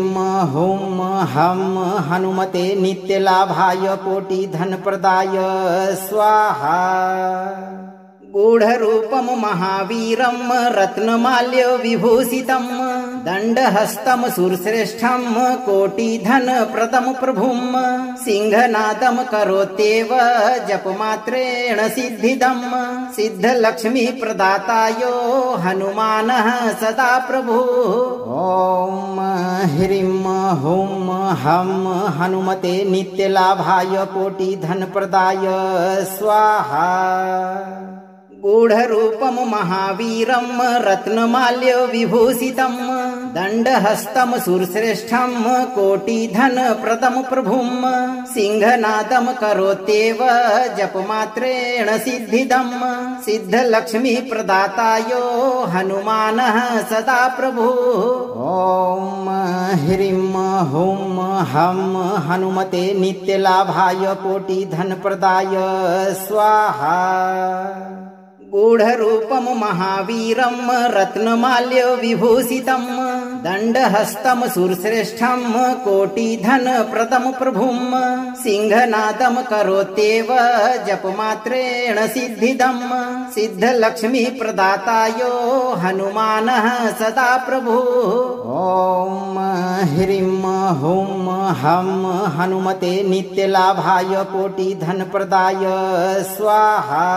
हुं हं हनुमते नित्यलाभाय कोटिधनप्रदाय स्वाहा। गूढरूपं महावीरं रत्नमाल्य विभूषितं दण्डहस्तं सुरश्रेष्ठं कोटिधनप्रदं प्रभुं सिंहनादं करोत्येव जपमात्रेण सिद्धिदं सिद्धलक्ष्मी प्रदातायो हनुमानः सदा प्रभु। ॐ ह्रीं हुं हं हनुमते नित्यलाभाय कोटिधनप्रदाय स्वाहा। गूढरूपं महावीरं रत्नमाल्य विभूषितं दण्डहस्तं सुरश्रेष्ठं कोटिधनप्रदं प्रभुं सिंहनादं करोत्येव जपमात्रेण सिद्धिदं सिद्धलक्ष्मी प्रदातायो हनुमानः सदा प्रभु। ॐ ह्रीं हुं हं हनुमते नित्यलाभाय कोटिधनप्रदाय स्वाहा। गूढरूपं महावीरं रत्नमाल्य विभूषितं दण्डहस्तं सुरश्रेष्ठं कोटिधनप्रदं प्रभुं सिंहनादं करोत्येव जपमात्रेण सिद्धिदं सिद्धलक्ष्मी प्रदातायो हनुमानः सदा प्रभु। ॐ ह्रीं हुं हं हनुमते नित्यलाभाय कोटिधनप्रदाय स्वाहा।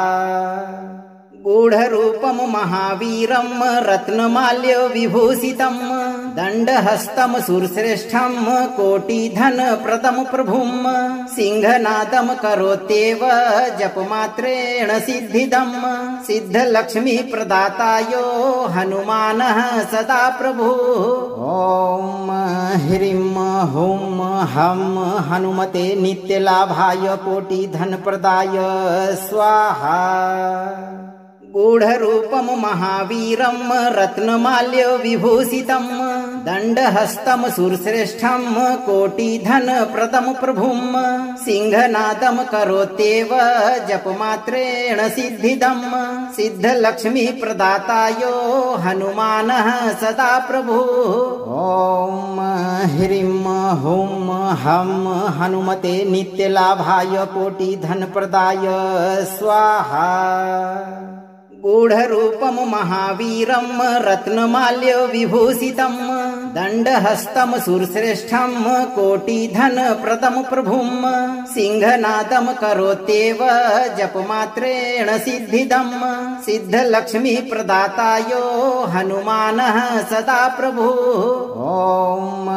गूढरूपं महावीरं रत्नमाल्य विभूषितं दण्डहस्तं सुरश्रेष्ठं कोटिधनप्रदं प्रभुं सिंहनादं करोत्येव जपमात्रेण सिद्धिदं सिद्धलक्ष्मी प्रदातायो हनुमानः सदा प्रभु। ॐ ह्रीं हुं हं हनुमते नित्यलाभाय कोटिधनप्रदाय स्वाहा। गूढरूपं महावीरं रत्नमाल्य विभूषितं दण्डहस्तं सुरश्रेष्ठं कोटिधनप्रदं प्रभुं सिंहनादं करोत्येव जपमात्रेण सिद्धिदं सिद्धलक्ष्मी प्रदातायो हनुमानः सदा प्रभु। ॐ ह्रीं हुं हं हनुमते नित्यलाभाय कोटिधनप्रदाय स्वाहा। गूढरूपं महावीरं रत्नमाल्य विभूषितं दण्डहस्तं सुरश्रेष्ठं कोटिधनप्रदं प्रभुं सिंहनादं करोत्येव जपमात्रेण सिद्धिदं सिद्धलक्ष्मी प्रदातायो हनुमानः सदा प्रभु। ॐ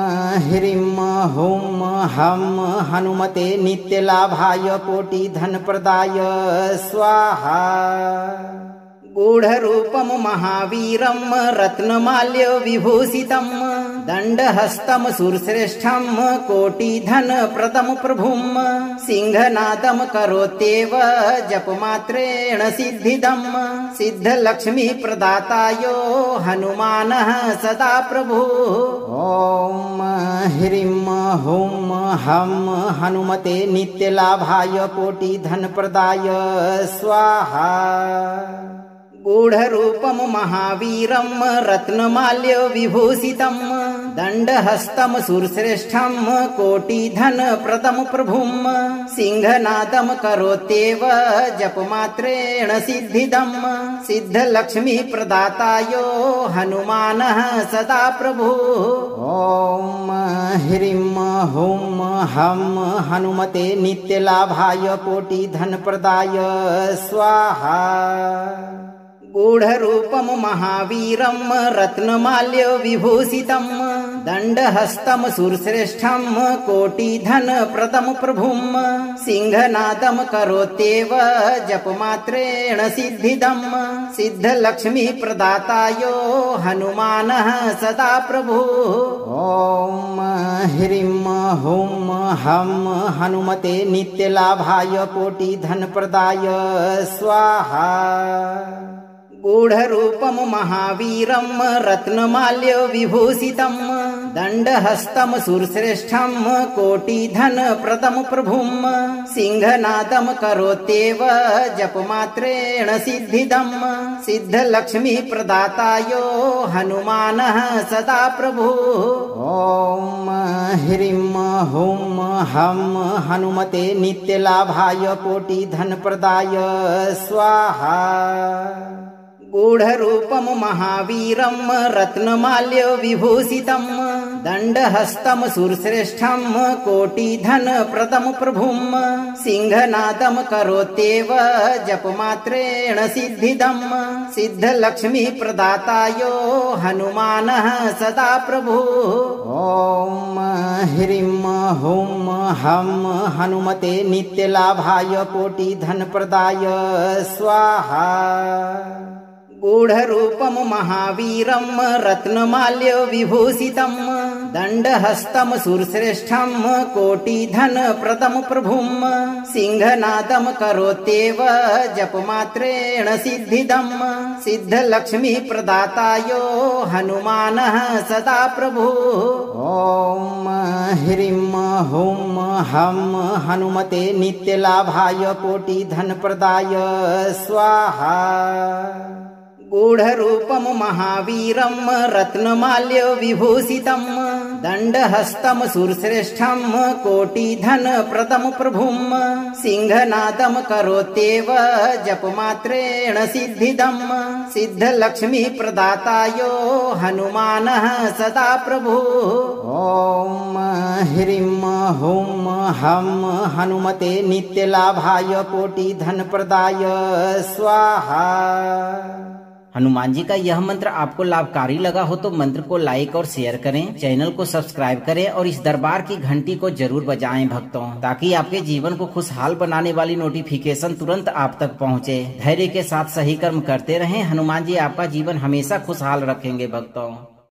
ह्रीं हुं हं हनुमते नित्यलाभाय कोटिधनप्रदाय स्वाहा। गूढरूपं महावीरं रत्नमाल्य विभूषितं दण्डहस्तं सुरश्रेष्ठं कोटिधनप्रदं प्रभुं सिंहनादं करोत्येव जपमात्रेण सिद्धिदं सिद्धलक्ष्मी प्रदातायो हनुमानः सदा प्रभु। ॐ ह्रीं हुं हं हनुमते नित्यलाभाय कोटिधनप्रदाय स्वाहा। गूढरूपं महावीरं रत्नमाल्य विभूषितं दण्डहस्तं सुरश्रेष्ठं कोटिधनप्रदं प्रभुं सिंहनादं करोत्येव जपमात्रेण सिद्धिदं सिद्धलक्ष्मी प्रदातायो हनुमानः सदा प्रभु। ॐ ह्रीं हुं हं हनुमते नित्यलाभाय कोटिधनप्रदाय स्वाहा। गूढरूपं महावीरं रत्नमाल्य विभूषितं दण्डहस्तं सुरश्रेष्ठं कोटिधनप्रदं प्रभुं सिंहनादं करोत्येव जपमात्रेण सिद्धिदं सिद्धलक्ष्मी प्रदातायो हनुमानः सदा प्रभु। ॐ ह्रीं हुं हं हनुमते नित्यलाभाय कोटिधनप्रदाय स्वाहा। गूढरूपं महावीरं रत्नमाल्य विभूषितं दण्डहस्तं सुरश्रेष्ठं कोटिधनप्रदं प्रभुं सिंहनादं करोत्येव जपमात्रेण सिद्धिदं सिद्धलक्ष्मी प्रदातायो हनुमानः सदा प्रभु। ॐ ह्रीं हुं हं हनुमते नित्यलाभाय कोटिधनप्रदाय स्वाहा। गूढरूपं महावीरं रत्नमाल्य विभूषितं दण्डहस्तं सुरश्रेष्ठं कोटिधनप्रदं प्रभुं सिंहनादं करोत्येव जपमात्रेण सिद्धिदं सिद्धलक्ष्मी प्रदातायो हनुमानः सदा प्रभु। ॐ ह्रीं हुं हं हनुमते नित्यलाभाय कोटिधनप्रदाय स्वाहा। गूढरूपं महावीरं रत्नमाल्य विभूषितं दण्डहस्तं सुरश्रेष्ठं कोटिधनप्रदं प्रभुं सिंहनादं करोत्येव जपमात्रेण सिद्धिदं सिद्धलक्ष्मी प्रदातायो हनुमानः सदा प्रभु। ॐ ह्रीं हुं हं हनुमते नित्यलाभाय कोटिधनप्रदाय स्वाहा। गूढरूपं महावीरं रत्नमाल्य विभूषितं दण्डहस्तं सुरश्रेष्ठं कोटिधनप्रदं प्रभुं सिंहनादं करोत्येव जपमात्रेण सिद्धिदं सिद्धलक्ष्मी प्रदातायो हनुमानः सदा प्रभु। ॐ ह्रीं हुं हं हनुमते नित्यलाभाय कोटिधनप्रदाय स्वाहा। हनुमान जी का यह मंत्र आपको लाभकारी लगा हो तो मंत्र को लाइक और शेयर करें, चैनल को सब्सक्राइब करें और इस दरबार की घंटी को जरूर बजाएं भक्तों, ताकि आपके जीवन को खुशहाल बनाने वाली नोटिफिकेशन तुरंत आप तक पहुंचे। धैर्य के साथ सही कर्म करते रहें। हनुमान जी आपका जीवन हमेशा खुशहाल रखेंगे भक्तों।